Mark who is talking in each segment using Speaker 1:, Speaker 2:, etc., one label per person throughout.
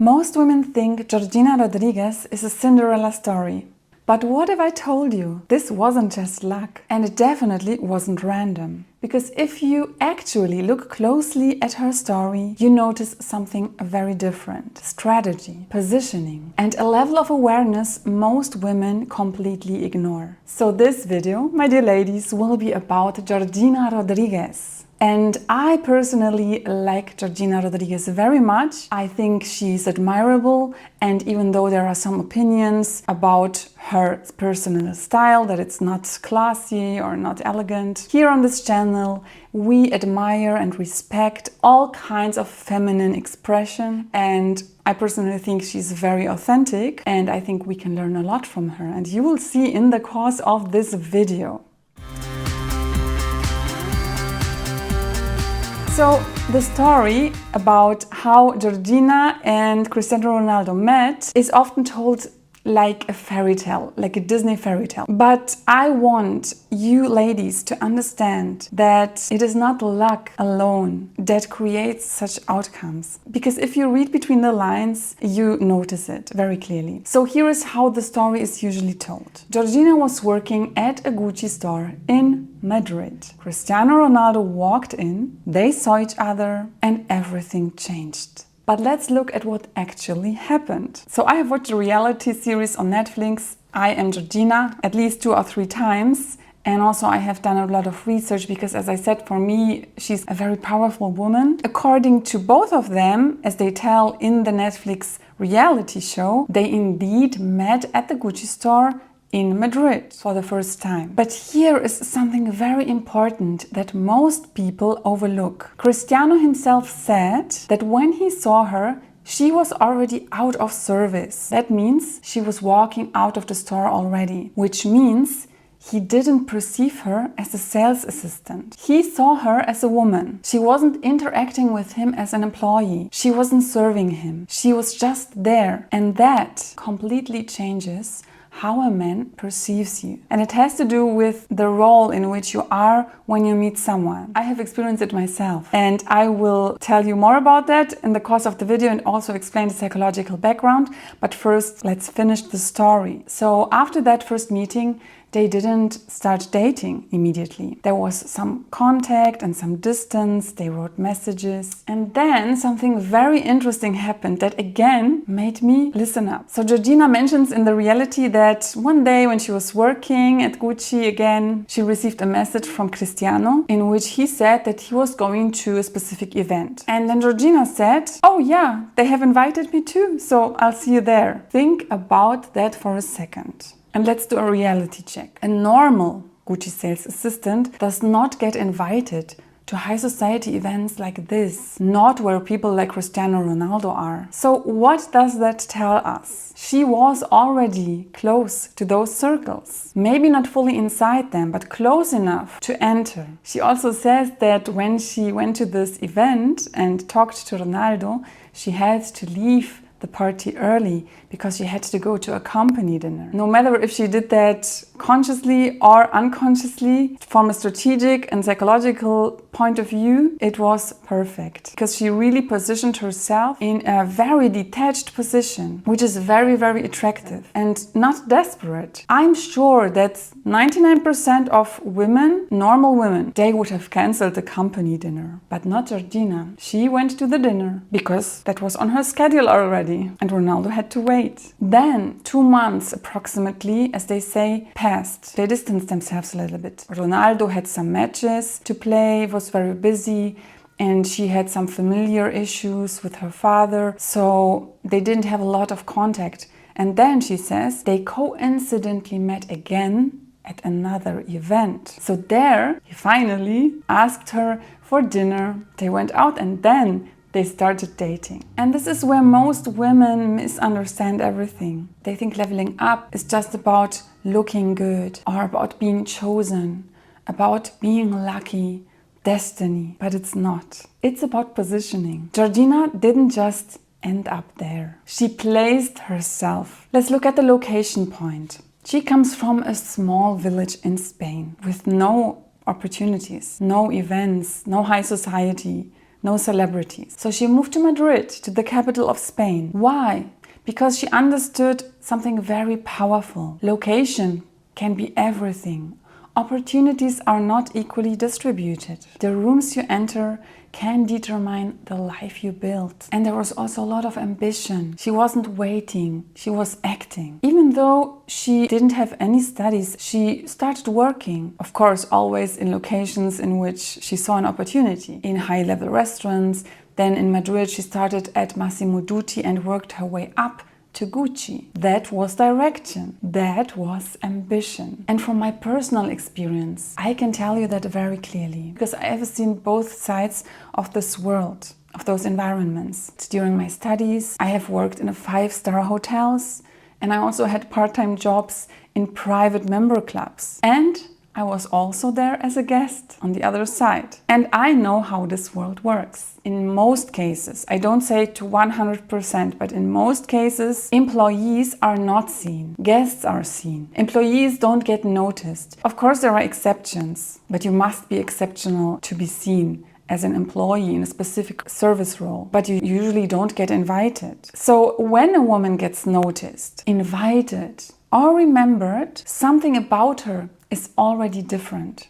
Speaker 1: Most women think Georgina Rodriguez is a Cinderella story. But what if I told you this wasn't just luck, and it definitely wasn't random? Because if you actually look closely at her story, you notice something very different. Strategy, positioning, and a level of awareness most women completely ignore. So this video, my dear ladies, will be about Georgina Rodriguez. And I personally like Georgina Rodriguez very much. I think she's admirable, and even though there are some opinions about her personal style, that it's not classy or not elegant, here on this channel we admire and respect all kinds of feminine expression, and I personally think she's very authentic, and I think we can learn a lot from her, and you will see in the course of this video. So the story about how Georgina and Cristiano Ronaldo met is often told like a fairy tale, like a Disney fairy tale. But I want you ladies to understand that it is not luck alone that creates such outcomes. Because if you read between the lines, you notice it very clearly. So here is how the story is usually told. Georgina was working at a Gucci store in Madrid. Cristiano Ronaldo walked in, they saw each other, and everything changed. But let's look at what actually happened. So I have watched a reality series on Netflix, I Am Georgina, at least 2 or 3 times. And also I have done a lot of research because, as I said, for me, she's a very powerful woman. According to both of them, as they tell in the Netflix reality show, they indeed met at the Gucci store in Madrid for the first time. But here is something very important that most people overlook. Cristiano himself said that when he saw her, she was already out of service. That means she was walking out of the store already, which means he didn't perceive her as a sales assistant. He saw her as a woman. She wasn't interacting with him as an employee. She wasn't serving him. She was just there. And that completely changes how a man perceives you. And it has to do with the role in which you are when you meet someone. I have experienced it myself, and I will tell you more about that in the course of the video and also explain the psychological background. But first, let's finish the story. So after that first meeting, they didn't start dating immediately. There was some contact and some distance, they wrote messages, and then something very interesting happened that again made me listen up. So Georgina mentions in the reality that one day when she was working at Gucci again, she received a message from Cristiano in which he said that he was going to a specific event. And then Georgina said, "Oh yeah, they have invited me too, so I'll see you there." Think about that for a second. And let's do a reality check. A normal Gucci sales assistant does not get invited to high society events like this, not where people like Cristiano Ronaldo are. So what does that tell us? She was already close to those circles. Maybe not fully inside them, but close enough to enter. She also says that when she went to this event and talked to Ronaldo, she had to leave the party early because she had to go to a company dinner. No matter if she did that consciously or unconsciously, from a strategic and psychological point of view, it was perfect because she really positioned herself in a very detached position, which is very, very attractive and not desperate. I'm sure that 99% of women, normal women, they would have cancelled the company dinner, but not Georgina. She went to the dinner because that was on her schedule already, and Ronaldo had to wait. Then 2 months approximately, as they say, passed. They distanced themselves a little bit. Ronaldo had some matches to play, was very busy, and she had some familiar issues with her father, so they didn't have a lot of contact. And then she says they coincidentally met again at another event. So there he finally asked her for dinner. They went out and then they started dating. And this is where most women misunderstand everything. They think leveling up is just about looking good or about being chosen, about being lucky, destiny, but it's not. It's about positioning. Georgina didn't just end up there. She placed herself. Let's look at the location point. She comes from a small village in Spain with no opportunities, no events, no high society, no celebrities. So she moved to Madrid, to the capital of Spain. Why? Because she understood something very powerful. Location can be everything. Opportunities are not equally distributed. The rooms you enter can determine the life you build. And there was also a lot of ambition. She wasn't waiting, she was acting. Even though she didn't have any studies, she started working. Of course, always in locations in which she saw an opportunity. In high-level restaurants. Then in Madrid, she started at Massimo Dutti and worked her way up to Gucci. That was direction. That was ambition. And from my personal experience, I can tell you that very clearly, because I have seen both sides of this world, of those environments. During my studies, I have worked in 5-star hotels, and I also had part-time jobs in private member clubs. And I was also there as a guest on the other side. And I know how this world works. In most cases, I don't say to 100%, but in most cases, employees are not seen. Guests are seen. Employees don't get noticed. Of course, there are exceptions, but you must be exceptional to be seen as an employee in a specific service role, but you usually don't get invited. So when a woman gets noticed, invited, or remembered, something about her is already different.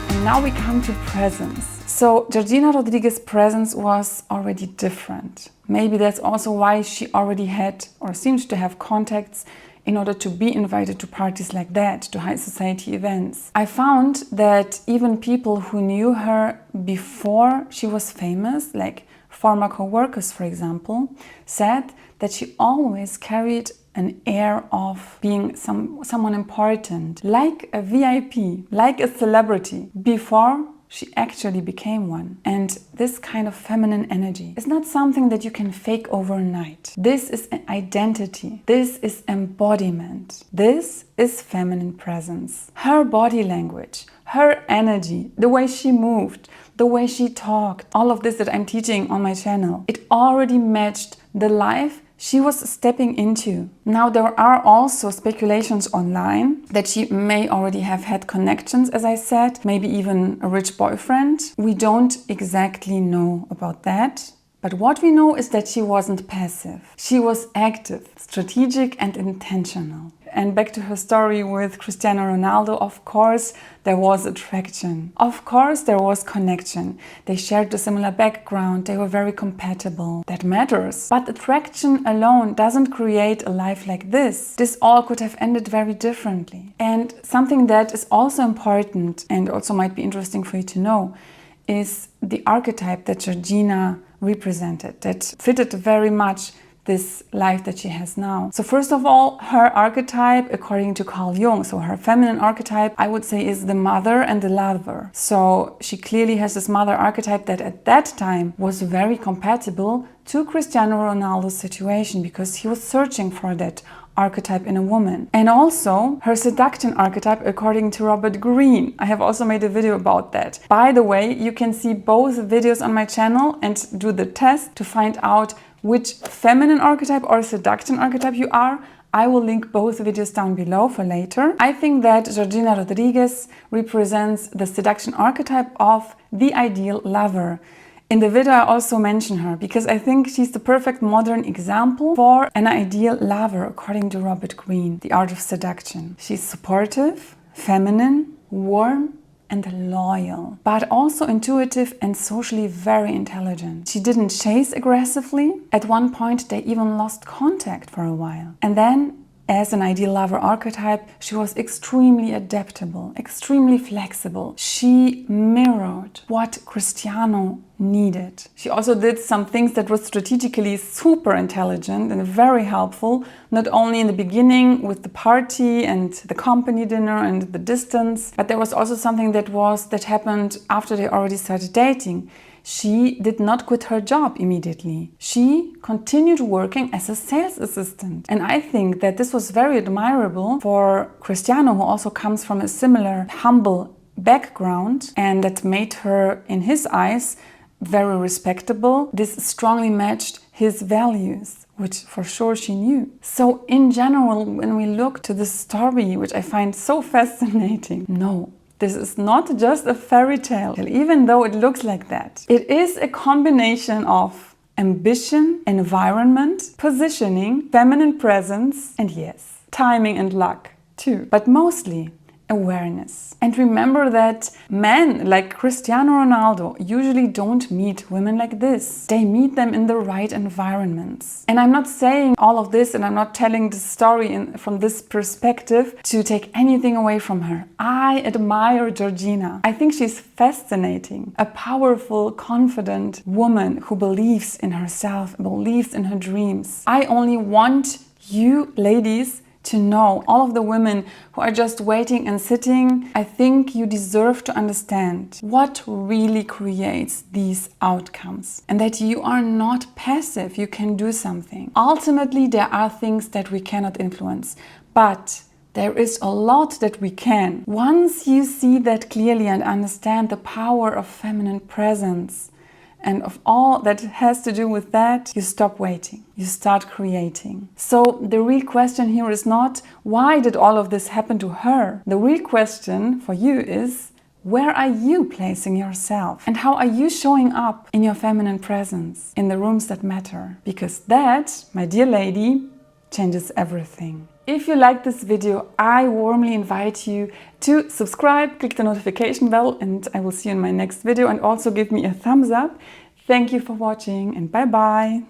Speaker 1: And now we come to presence. So Georgina Rodriguez's presence was already different. Maybe that's also why she already had or seemed to have contacts in order to be invited to parties like that, to high society events. I found that even people who knew her before she was famous, like former co-workers, for example, said that she always carried an air of being someone important, like a VIP, like a celebrity, before she actually became one. And this kind of feminine energy is not something that you can fake overnight. This is an identity. This is embodiment. This is feminine presence. Her body language, her energy, the way she moved, the way she talked, all of this that I'm teaching on my channel, it already matched the life she was stepping into. Now, there are also speculations online that she may already have had connections, as I said, maybe even a rich boyfriend. We don't exactly know about that. But what we know is that she wasn't passive. She was active, strategic and intentional. And back to her story with Cristiano Ronaldo, of course, there was attraction. Of course, there was connection. They shared a similar background. They were very compatible. That matters. But attraction alone doesn't create a life like this. This all could have ended very differently. And something that is also important and also might be interesting for you to know is the archetype that Georgina represented, that fitted very much this life that she has now. So first of all, her archetype, according to Carl Jung, so her feminine archetype, I would say is the mother and the lover. So she clearly has this mother archetype that at that time was very compatible to Cristiano Ronaldo's situation, because he was searching for that archetype in a woman. And also her seduction archetype, according to Robert Greene. I have also made a video about that. By the way, you can see both videos on my channel and do the test to find out which feminine archetype or seduction archetype you are. I will link both videos down below for later. I think that Georgina Rodriguez represents the seduction archetype of the ideal lover. In the video I also mention her because I think she's the perfect modern example for an ideal lover, according to Robert Greene, The Art of Seduction. She's supportive, feminine, warm, and loyal, but also intuitive and socially very intelligent. She didn't chase aggressively. At one point, they even lost contact for a while. And then, as an ideal lover archetype, she was extremely adaptable, extremely flexible. She mirrored what Cristiano needed. She also did some things that were strategically super intelligent and very helpful, not only in the beginning with the party and the company dinner and the distance, but there was also something that happened after they already started dating. She did not quit her job immediately. She continued working as a sales assistant. And I think that this was very admirable for Cristiano, who also comes from a similar humble background, and that made her, in his eyes, very respectable. This strongly matched his values, which for sure she knew. So in general, when we look to this story, which I find so fascinating, no, This is not just a fairy tale, even though it looks like that. It is a combination of ambition, environment, positioning, feminine presence, and yes, timing and luck too. But mostly awareness. And remember that men like Cristiano Ronaldo usually don't meet women like this. They meet them in the right environments. And I'm not saying all of this, and I'm not telling the story from this perspective to take anything away from her. I admire Georgina. I think she's fascinating. A powerful, confident woman who believes in herself, believes in her dreams. I only want you ladies to know, all of the women who are just waiting and sitting, I think you deserve to understand what really creates these outcomes and that you are not passive, you can do something. Ultimately, there are things that we cannot influence, but there is a lot that we can. Once you see that clearly and understand the power of feminine presence, and of all that has to do with that, you stop waiting. You start creating. So the real question here is not, why did all of this happen to her? The real question for you is, where are you placing yourself? And how are you showing up in your feminine presence, in the rooms that matter? Because that, my dear lady, changes everything. If you like this video, I warmly invite you to subscribe, click the notification bell, and I will see you in my next video, and also give me a thumbs up. Thank you for watching, and bye bye.